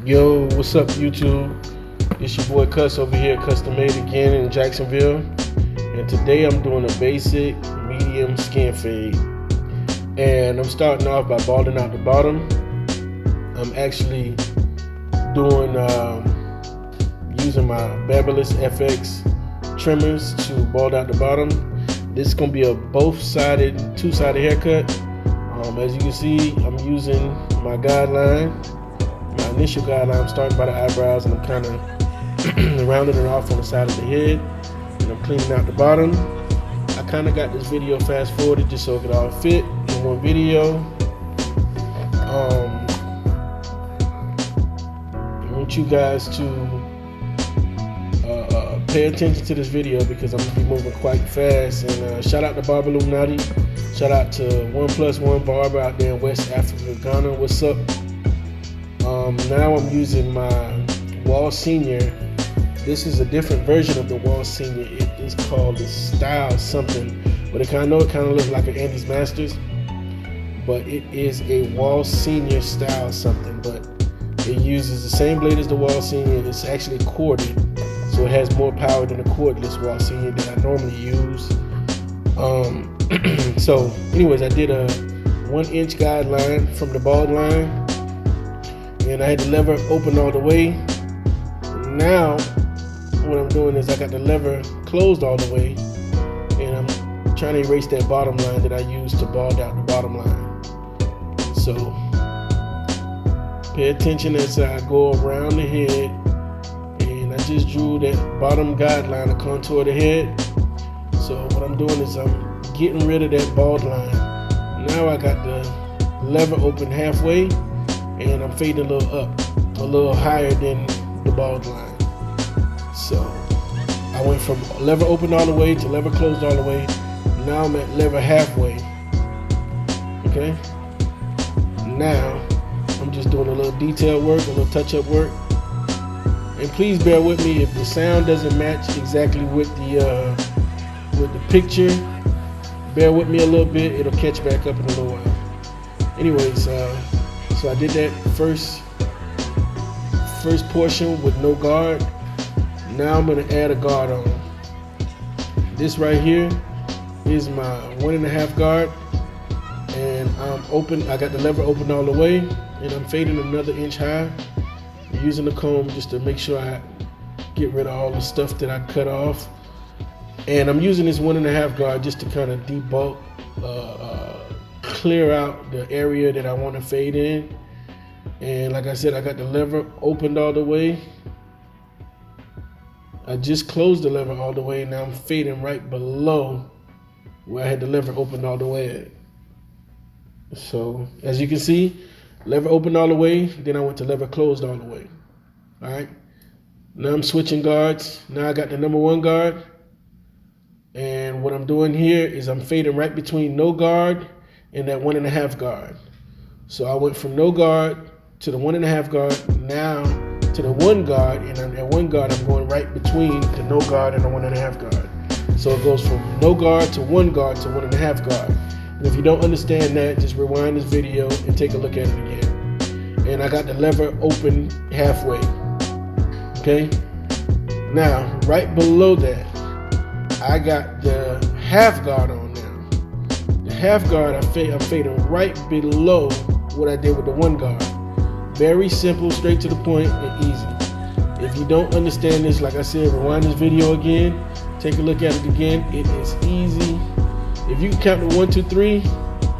Yo, what's up, YouTube? It's your boy Cuss over here, Custom Made again in Jacksonville. And today I'm doing a basic medium skin fade. And I'm starting off by balding out the bottom. I'm actually doing using my Babyliss FX trimmers to bald out the bottom. This is going to be a both-sided, two-sided haircut. As you can see, I'm using my guideline. My initial guideline, I'm starting by the eyebrows and I'm kind of rounding it off on the side of the head, and I'm cleaning out the bottom. I kind of got this video fast forwarded just so it could all fit in one video. I want you guys to pay attention to this video because I'm going to be moving quite fast. And shout out to Barber Illuminati. Shout out to 1+1 Barber out there in West Africa, Ghana. What's up? Now I'm using my Wall Senior. This is a different version of the Wall Senior. It is called the Style something, but it kind of looks like an Andy's Masters, but it is a Wall Senior Style something. But it uses the same blade as the Wall Senior. It's actually corded, so it has more power than the cordless Wall Senior that I normally use. So, anyways, I did a 1-inch guideline from the bald line. And I had the lever open all the way. Now, what I'm doing is I got the lever closed all the way, and I'm trying to erase that bottom line that I used to bald out the bottom line. So, pay attention as I go around the head, and I just drew that bottom guideline, the contour of the head. So, what I'm doing is I'm getting rid of that bald line. Now I got the lever open halfway, and I'm fading a little up, a little higher than the bald line. So I went from lever open all the way to lever closed all the way. Now I'm at lever halfway. Okay? Now I'm just doing a little detail work, a little touch-up work. And please bear with me if the sound doesn't match exactly with the picture. Bear with me a little bit, it'll catch back up in a little while. Anyways, so I did that first portion with no guard. Now I'm gonna add a guard on. This right here is my 1.5 guard, and I'm open. I got the lever open all the way, and I'm fading another inch high. I'm using the comb just to make sure I get rid of all the stuff that I cut off. And I'm using this 1.5 guard just to kind of debulk, clear out the area that I want to fade in. And like I said, I got the lever opened all the way. I just closed the lever all the way, and now I'm fading right below where I had the lever opened all the way at. So as you can see, lever opened all the way, then I went to lever closed all the way. All right, now I'm switching guards. Now I got the number 1 guard, and what I'm doing here is I'm fading right between no guard and that 1.5 guard. So I went from no guard to the 1.5 guard, now to the 1 guard, and at 1 guard I'm going right between the no guard and the 1.5 guard. So it goes from no guard to 1 guard to 1.5 guard. And if you don't understand that, just rewind this video and take a look at it again. And I got the lever open halfway. Okay? Now, right below that, I got the half guard on now. The half guard, I'm fading right below what I did with the 1 guard. Very simple, straight to the point, and easy. If you don't understand this, like I said, rewind this video again, take a look at it again. It is easy. If you can count to 1, 2, 3,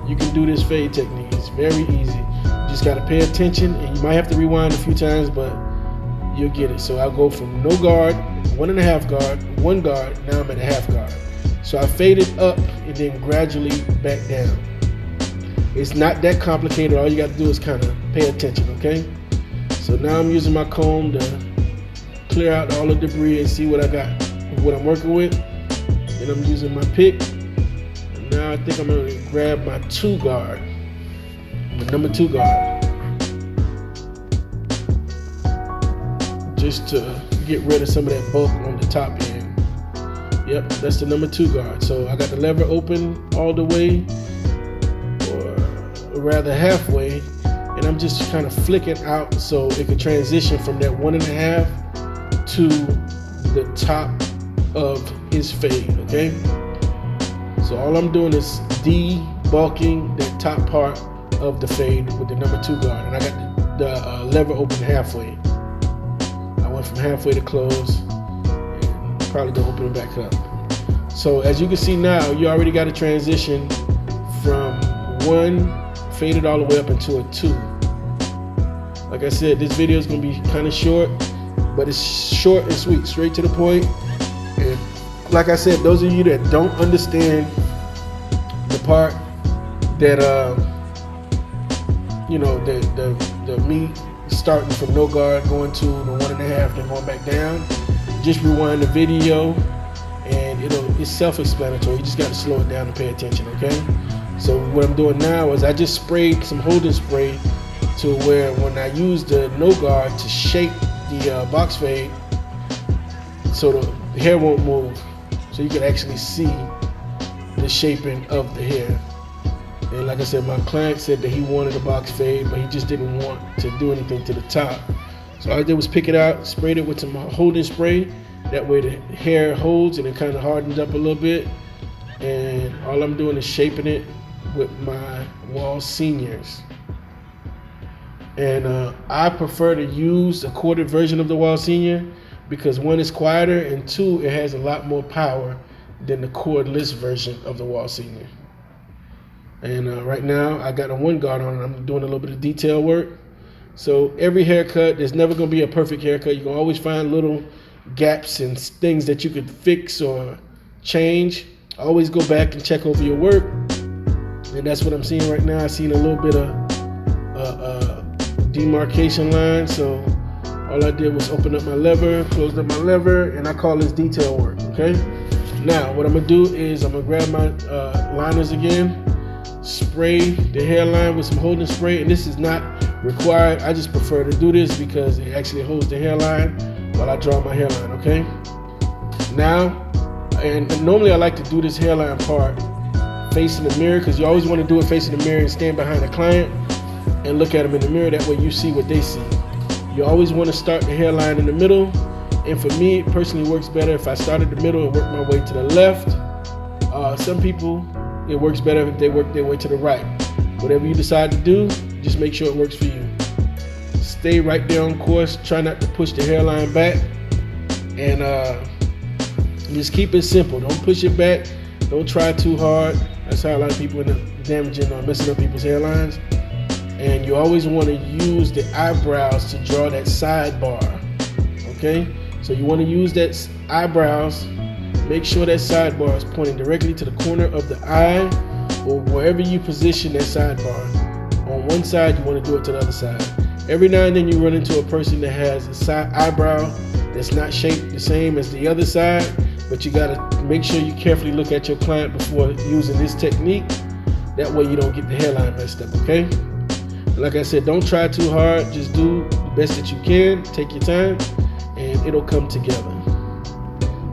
you can do this fade technique. It's very easy. You just gotta pay attention, and you might have to rewind a few times, but you'll get it. So I'll go from no guard, 1.5 guard, 1 guard, now I'm at a half guard. So I faded up and then gradually back down. It's not that complicated. All you got to do is kind of pay attention, okay? So now I'm using my comb to clear out all the debris and see what I got, what I'm working with. And I'm using my pick. And now I think I'm going to grab my 2 guard, the number 2 guard, just to get rid of some of that bulk on the top end. Yep, that's the number 2 guard. So I got the lever open all the way, or rather halfway, and I'm just kind of flicking out so it can transition from that 1.5 to the top of his fade, okay? So all I'm doing is debulking that top part of the fade with the number 2 guard, and I got the lever open halfway. I went from halfway to close, and probably gonna open it back up. So as you can see now, you already got a transition from 1 faded all the way up into a 2. Like I said, this video is gonna be kind of short, but it's short and sweet, straight to the point. And like I said, those of you that don't understand the part that you know, the me starting from no guard going to the 1.5 then going back down, just rewind the video and it's self-explanatory. You just got to slow it down and pay attention, okay? So what I'm doing now is I just sprayed some holding spray to where when I use the no guard to shape the box fade so the hair won't move, so you can actually see the shaping of the hair. And like I said, my client said that he wanted a box fade, but he just didn't want to do anything to the top. So all I did was pick it out, sprayed it with some holding spray. That way the hair holds and it kind of hardens up a little bit. And all I'm doing is shaping it with my Wahl Seniors. And I prefer to use a corded version of the Wahl Senior because 1, it's quieter, and 2, it has a lot more power than the cordless version of the Wahl Senior. And right now I got a 1 guard on and I'm doing a little bit of detail work. So every haircut, there's never going to be a perfect haircut. You can always find little gaps and things that you could fix or change. Always go back and check over your work. And that's what I'm seeing right now. I seen a little bit of demarcation line. So all I did was open up my lever, closed up my lever, and I call this detail work, okay? Now what I'm going to do is I'm going to grab my liners again, spray the hairline with some holding spray, and this is not required. I just prefer to do this because it actually holds the hairline while I draw my hairline, okay? Now, and normally I like to do this hairline part facing the mirror because you always want to do it facing the mirror and stand behind the client and look at them in the mirror. That way you see what they see. You always want to start the hairline in the middle, and for me, it personally works better if I start at the middle and work my way to the left. Some people, it works better if they work their way to the right. Whatever you decide to do, just make sure it works for you. Stay right there on course. Try not to push the hairline back, and just keep it simple. Don't push it back. Don't try too hard. That's how a lot of people end up damaging or messing up people's hairlines. And you always want to use the eyebrows to draw that sidebar, okay? So you want to use that eyebrows. Make sure that sidebar is pointing directly to the corner of the eye or wherever you position that sidebar. On one side, you want to do it to the other side. Every now and then you run into a person that has a side eyebrow that's not shaped the same as the other side, but you got to make sure you carefully look at your client before using this technique. That way you don't get the hairline messed up, okay? Like I said, don't try too hard. Just do the best that you can. Take your time, and it'll come together.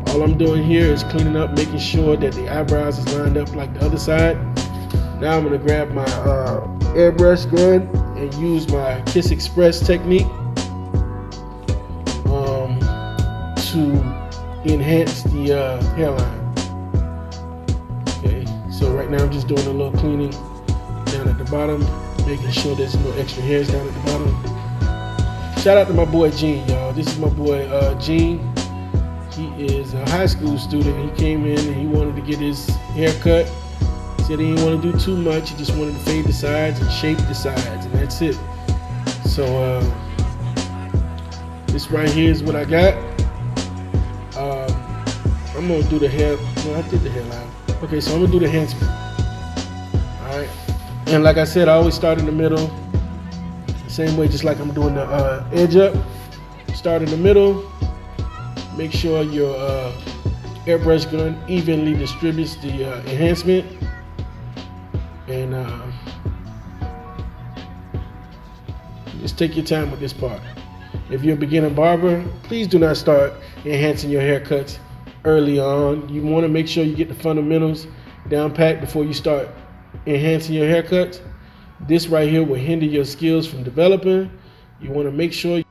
All I'm doing here is cleaning up, making sure that the eyebrows is lined up like the other side. Now I'm going to grab my airbrush gun and use my Kiss Express technique to enhance the hairline. Okay, so right now I'm just doing a little cleaning down at the bottom, making sure there's no extra hairs down at the bottom. Shout out to my boy Gene, y'all. This is my boy Gene. He is a high school student. He came in and he wanted to get his hair cut. He said he didn't want to do too much. He just wanted to fade the sides and shape the sides, and that's it. So this right here is what I got. I'm gonna do the hair. Well, I did the hairline. Okay, so I'm gonna do the enhancement. All right, and like I said, I always start in the middle. Same way, just like I'm doing the edge up. Start in the middle. Make sure your airbrush gun evenly distributes the enhancement, and just take your time with this part. If you're a beginner barber, please do not start enhancing your haircuts early on. You want to make sure you get the fundamentals down pat before you start enhancing your haircuts. This right here will hinder your skills from developing. You want to make sure